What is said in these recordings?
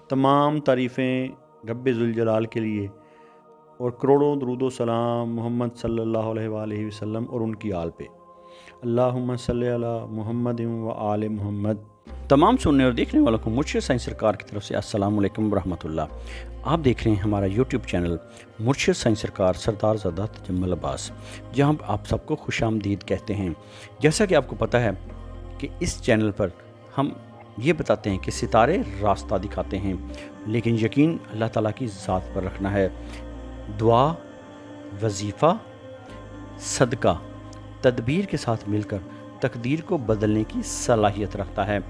तमाम तारीफ़ें रब्बे ज़ुल जलाल के लिए और करोड़ों दरूद व सलाम मोहम्मद सल्लल्लाहु अलैहि वसल्लम और उनकी आल पे। अल्लाहुम्मा सल्ली अला मुहम्मद व आले मुहम्मद। तमाम सुनने और देखने वालों को मुर्शिद साईं सरकार की तरफ से अस्सलाम वालेकुम रहमतुल्लाह। आप देख रहे हैं हमारा यूट्यूब चैनल मुर्शिद साईं सरकार सरदार ज़ादा तजम्मुल अब्बास, जहां आप सबको खुशामदीद कहते हैं। जैसा कि आपको पता है कि इस चैनल पर हम ये बताते हैं कि सितारे रास्ता दिखाते हैं, लेकिन यकीन अल्लाह ताला की ज़ात पर रखना है। दुआ, वजीफ़ा, सदका तदबीर के साथ मिलकर तकदीर को बदलने की सलाहियत रखता है।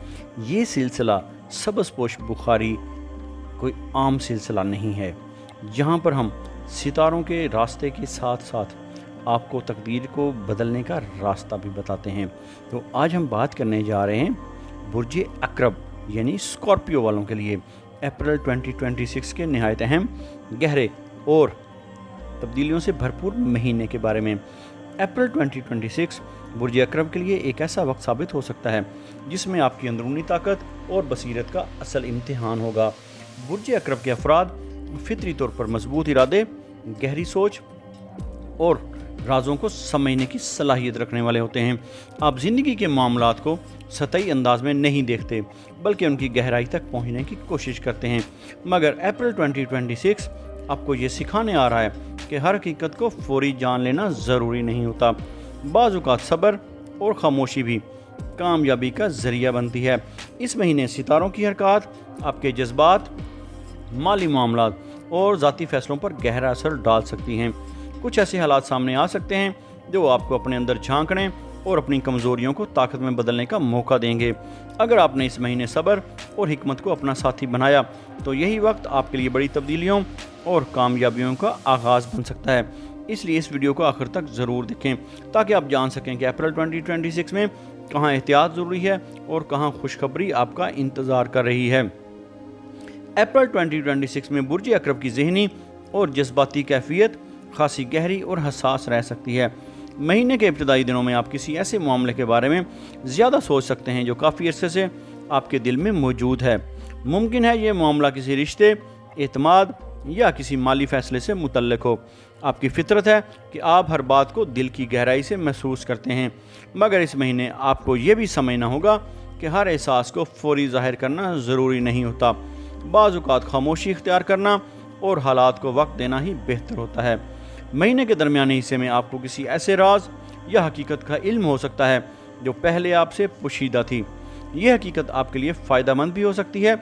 ये सिलसिला सबज़पोश बुखारी कोई आम सिलसिला नहीं है, जहाँ पर हम सितारों के रास्ते के साथ साथ आपको तकदीर को बदलने का रास्ता भी बताते हैं। तो आज हम बात करने जा रहे हैं बुर्ज अकरब यानी स्कॉर्पियो वालों के लिए अप्रैल 2026 के नहायत अहम, गहरे और तब्दीलियों से भरपूर महीने के बारे में। अप्रैल 2026 बुर्ज अकरब के लिए एक ऐसा वक्त साबित हो सकता है जिसमें आपकी अंदरूनी ताकत और बसीरत का असल इम्तिहान होगा। बुर्ज अकरब के अफराद फितरी तौर पर मजबूत इरादे, गहरी सोच और राजों को समझने की सलाहियत रखने वाले होते हैं। आप ज़िंदगी के मामलात को सतही अंदाज में नहीं देखते, बल्कि उनकी गहराई तक पहुंचने की कोशिश करते हैं। मगर अप्रैल 2026 आपको ये सिखाने आ रहा है कि हर हकीकत को फौरी जान लेना ज़रूरी नहीं होता। बाज़ औक़ात सब्र और ख़ामोशी भी कामयाबी का ज़रिया बनती है। इस महीने सितारों की हरकत आपके जज्बात, माली मामलात और ज़ाती फ़ैसलों पर गहरा असर डाल सकती हैं। कुछ ऐसे हालात सामने आ सकते हैं जो आपको अपने अंदर झांकने और अपनी कमज़ोरियों को ताकत में बदलने का मौका देंगे। अगर आपने इस महीने सब्र और हिकमत को अपना साथी बनाया तो यही वक्त आपके लिए बड़ी तब्दीलियों और कामयाबियों का आगाज़ बन सकता है। इसलिए इस वीडियो को आखिर तक ज़रूर देखें ताकि आप जान सकें कि अप्रैल 2026 में कहाँ एहतियात ज़रूरी है और कहाँ खुशखबरी आपका इंतज़ार कर रही है। अप्रैल 2026 में बुर्ज अकरब की ज़हनी और जज्बाती कैफियत खासी गहरी और हसास रह सकती है। महीने के इब्तदाई दिनों में आप किसी ऐसे मामले के बारे में ज़्यादा सोच सकते हैं जो काफ़ी अरसे से आपके दिल में मौजूद है। मुमकिन है ये मामला किसी रिश्ते, एतमाद या किसी माली फ़ैसले से मुतल्लिक हो। आपकी फितरत है कि आप हर बात को दिल की गहराई से महसूस करते हैं, मगर इस महीने आपको ये भी समझना होगा कि हर एहसास को फौरी ज़ाहिर करना ज़रूरी नहीं होता। बाज़ औक़ात खामोशी इख्तियार करना और हालात को वक्त देना ही बेहतर होता है। महीने के दरमियानी हिस्से में आपको किसी ऐसे राज या हकीकत का इल्म हो सकता है जो पहले आपसे पोशीदा थी। यह हकीकत आपके लिए फ़ायदेमंद भी हो सकती है,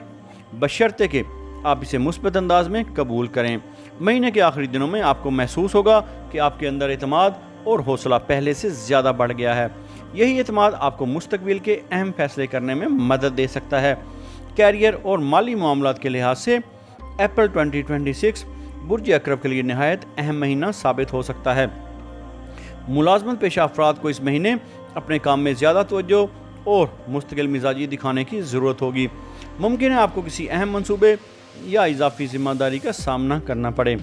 बशर्ते कि आप इसे मुस्बत अंदाज में कबूल करें। महीने के आखिरी दिनों में आपको महसूस होगा कि आपके अंदर एतमाद और हौसला पहले से ज़्यादा बढ़ गया है। यही एतमाद आपको मुस्तकबिल के अहम फैसले करने में मदद दे सकता है। कैरियर और माली मामलात के लिहाज से अप्रैल 2026 बुर्ज अकरब के लिए नहायत अहम महीना साबित हो सकता है। मुलाजमत पेशा अफराद को इस महीने अपने काम में ज़्यादा तवज्जो और मुस्तकिल मिजाजी दिखाने की ज़रूरत होगी। मुमकिन है आपको किसी अहम मंसूबे या इजाफी ज़िम्मेदारी का सामना करना पड़े।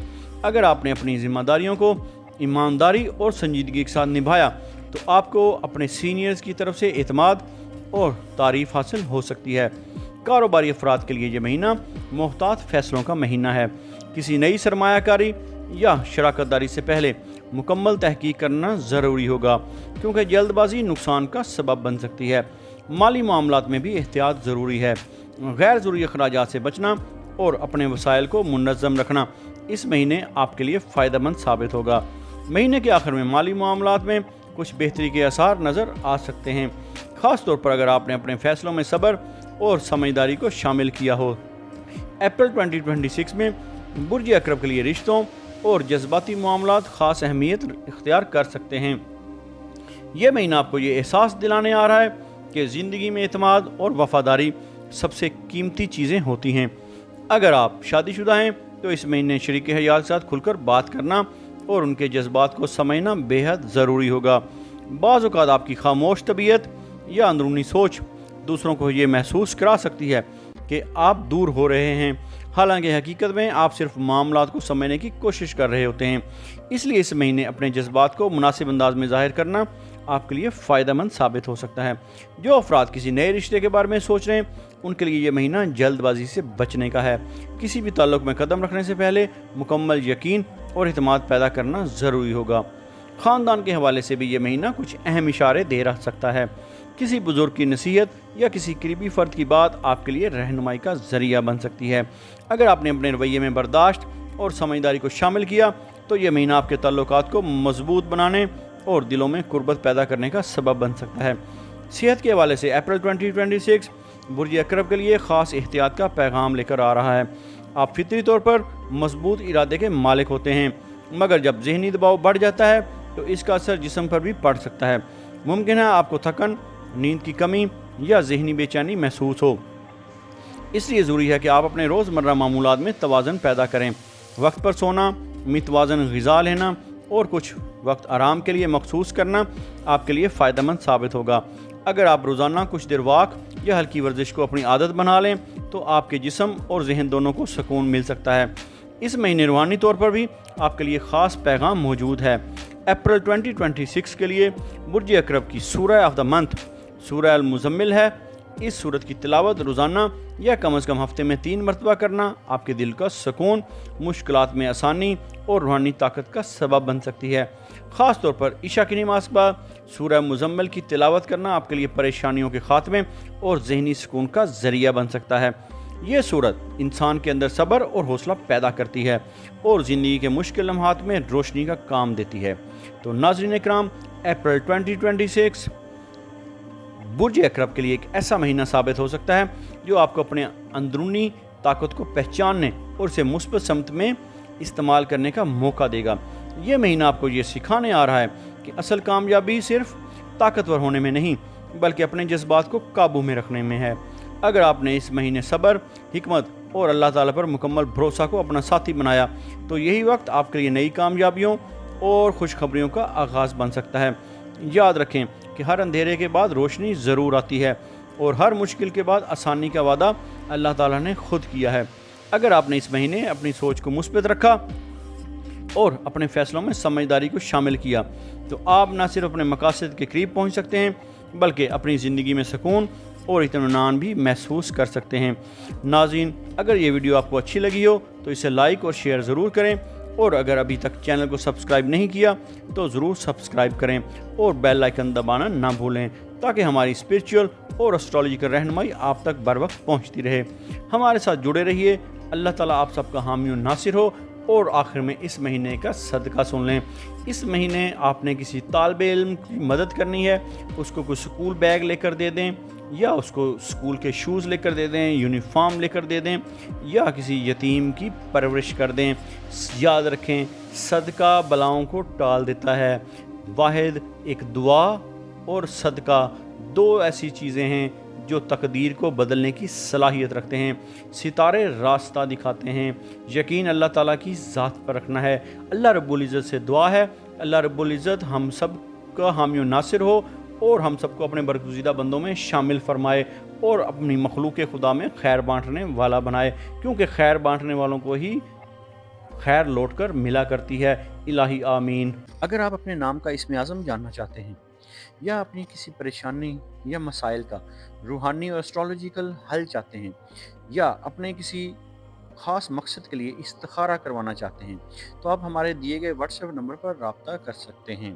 अगर आपने अपनी ज़िम्मेदारियों को ईमानदारी और संजीदगी के साथ निभाया तो आपको अपने सीनियर्स की तरफ से एतमाद और तारीफ़ हासिल हो सकती है। कारोबारी अफराद के लिए ये महीना मोहतात फ़ैसलों का महीना है। किसी नई सरमायाकारी या शराकतदारी से पहले मुकम्मल तहकीक करना ज़रूरी होगा, क्योंकि जल्दबाजी नुकसान का सबब बन सकती है। माली मामलात में भी एहतियात ज़रूरी है। गैर ज़रूरी अखराजात से बचना और अपने वसाइल को मुनज़्ज़म रखना इस महीने आपके लिए फ़ायदेमंद साबित होगा। महीने के आखिर में माली मामलात में कुछ बेहतरी के आसार नज़र आ सकते हैं, ख़ास तौर पर अगर आपने अपने फ़ैसलों में सब्र और समझदारी को शामिल किया हो। अप्रैल 2026 में बुर्ज अकरब के लिए रिश्तों और जज्बाती मामलात ख़ास अहमियत इख्तियार कर सकते हैं। यह महीना आपको ये एहसास दिलाने आ रहा है कि ज़िंदगी में एतमाद और वफ़ादारी सबसे कीमती चीज़ें होती हैं। अगर आप शादीशुदा हैं तो इस महीने शरीक हयात के साथ खुलकर बात करना और उनके जज्बात को समझना बेहद ज़रूरी होगा। बाज़ औक़ात आपकी खामोश तबीयत या अंदरूनी सोच दूसरों को ये महसूस करा सकती है کہ آپ دور ہو رہے ہیں، حالانکہ حقیقت میں آپ صرف معاملات کو سمجھنے کی کوشش کر رہے ہوتے ہیں۔ اس لیے اس مہینے اپنے جذبات کو مناسب انداز میں ظاہر کرنا آپ کے لیے فائدہ مند ثابت ہو سکتا ہے۔ جو افراد کسی نئے رشتے کے بارے میں سوچ رہے ہیں ان کے لیے یہ مہینہ جلد بازی سے بچنے کا ہے۔ کسی بھی تعلق میں قدم رکھنے سے پہلے مکمل یقین اور اعتماد پیدا کرنا ضروری ہوگا۔ خاندان کے حوالے سے بھی یہ مہینہ کچھ اہم اشارے دے رہ سکتا ہے۔ کسی بزرگ کی نصیحت یا کسی قریبی فرد کی بات آپ کے لیے رہنمائی کا ذریعہ بن سکتی ہے۔ اگر آپ نے اپنے رویے میں برداشت اور سمجھداری کو شامل کیا تو یہ مہینہ آپ کے تعلقات کو مضبوط بنانے اور دلوں میں قربت پیدا کرنے کا سبب بن سکتا ہے۔ صحت کے حوالے سے اپریل 2026 برج اکرب کے لیے خاص احتیاط کا پیغام لے کر آ رہا ہے۔ آپ فطری طور پر مضبوط ارادے کے مالک ہوتے ہیں، مگر جب ذہنی دباؤ بڑھ جاتا ہے تو اس کا اثر جسم پر بھی پڑ سکتا ہے۔ ممکن ہے آپ کو تھکن، نیند کی کمی یا ذہنی بے چینی محسوس ہو۔ اس لیے ضروری ہے کہ آپ اپنے روزمرہ معمولات میں توازن پیدا کریں۔ وقت پر سونا، متوازن غذا لینا اور کچھ وقت آرام کے لیے مخصوص کرنا آپ کے لیے فائدہ مند ثابت ہوگا۔ اگر آپ روزانہ کچھ دیر واک یا ہلکی ورزش کو اپنی عادت بنا لیں تو آپ کے جسم اور ذہن دونوں کو سکون مل سکتا ہے۔ اس مہینے روحانی طور پر بھی آپ کے لیے خاص پیغام موجود ہے۔ اپریل 2026 کے لیے برج اکرب کی سورہ آف دا منتھ سورہ المزمل ہے۔ اس سورت کی تلاوت روزانہ یا کم از کم ہفتے میں 3 مرتبہ کرنا آپ کے دل کا سکون، مشکلات میں آسانی اور روحانی طاقت کا سبب بن سکتی ہے۔ خاص طور پر عشاء کی نماز کے بعد سورہ مزمل کی تلاوت کرنا آپ کے لیے پریشانیوں کے خاتمے اور ذہنی سکون کا ذریعہ بن سکتا ہے۔ یہ سورت انسان کے اندر صبر اور حوصلہ پیدا کرتی ہے اور زندگی کے مشکل لمحات میں روشنی کا کام دیتی ہے۔ تو ناظرین اکرام، اپریل 2026 برج اکرب کے لیے ایک ایسا مہینہ ثابت ہو سکتا ہے جو آپ کو اپنے اندرونی طاقت کو پہچاننے اور اسے مثبت سمت میں استعمال کرنے کا موقع دے گا۔ یہ مہینہ آپ کو یہ سکھانے آ رہا ہے کہ اصل کامیابی صرف طاقتور ہونے میں نہیں بلکہ اپنے جذبات کو قابو میں رکھنے میں ہے۔ اگر آپ نے اس مہینے صبر، حکمت اور اللہ تعالیٰ پر مکمل بھروسہ کو اپنا ساتھی بنایا تو یہی وقت آپ کے لیے نئی کامیابیوں اور خوشخبریوں کا آغاز بن سکتا ہے۔ یاد رکھیں کہ ہر اندھیرے کے بعد روشنی ضرور آتی ہے اور ہر مشکل کے بعد آسانی کا وعدہ اللہ تعالیٰ نے خود کیا ہے۔ اگر آپ نے اس مہینے اپنی سوچ کو مثبت رکھا اور اپنے فیصلوں میں سمجھداری کو شامل کیا تو آپ نہ صرف اپنے مقاصد کے قریب پہنچ سکتے ہیں بلکہ اپنی زندگی میں سکون اور اطمینان بھی محسوس کر سکتے ہیں۔ ناظرین، اگر یہ ویڈیو آپ کو اچھی لگی ہو تو اسے لائک اور شیئر ضرور کریں، اور اگر ابھی تک چینل کو سبسکرائب نہیں کیا تو ضرور سبسکرائب کریں اور بیل آئیکن دبانا نہ بھولیں تاکہ ہماری اسپرچول اور اسٹرالوجیکل رہنمائی آپ تک بر وقت پہنچتی رہے۔ ہمارے ساتھ جڑے رہیے۔ اللہ تعالیٰ آپ سب کا حامی و ناصر ہو۔ اور آخر میں اس مہینے کا صدقہ سن لیں۔ اس مہینے آپ نے کسی طالب علم کی مدد کرنی ہے، اس کو کوئی سکول بیگ لے کر دے دیں یا اس کو سکول کے شوز لے کر دے دیں، یونیفارم لے کر دے دیں یا کسی یتیم کی پرورش کر دیں۔ یاد رکھیں، صدقہ بلاؤں کو ٹال دیتا ہے۔ واحد ایک دعا اور صدقہ دو ایسی چیزیں ہیں جو تقدیر کو بدلنے کی صلاحیت رکھتے ہیں۔ ستارے راستہ دکھاتے ہیں۔ یقین اللہ تعالیٰ کی ذات پر رکھنا ہے۔ اللہ رب العزت سے دعا ہے اللہ رب العزت ہم سب کا حامی و ناصر ہو اور ہم سب کو اپنے برگزیدہ بندوں میں شامل فرمائے اور اپنی مخلوق خدا میں خیر بانٹنے والا بنائے، کیونکہ خیر بانٹنے والوں کو ہی خیر لوٹ کر ملا کرتی ہے۔ الہی آمین۔ اگر آپ اپنے نام کا اسم اعظم جاننا چاہتے ہیں یا اپنی کسی پریشانی یا مسائل کا روحانی اور اسٹرالوجیکل حل چاہتے ہیں یا اپنے کسی خاص مقصد کے لیے استخارہ کروانا چاہتے ہیں تو آپ ہمارے دیے گئے واٹس ایپ نمبر پر رابطہ کر سکتے ہیں۔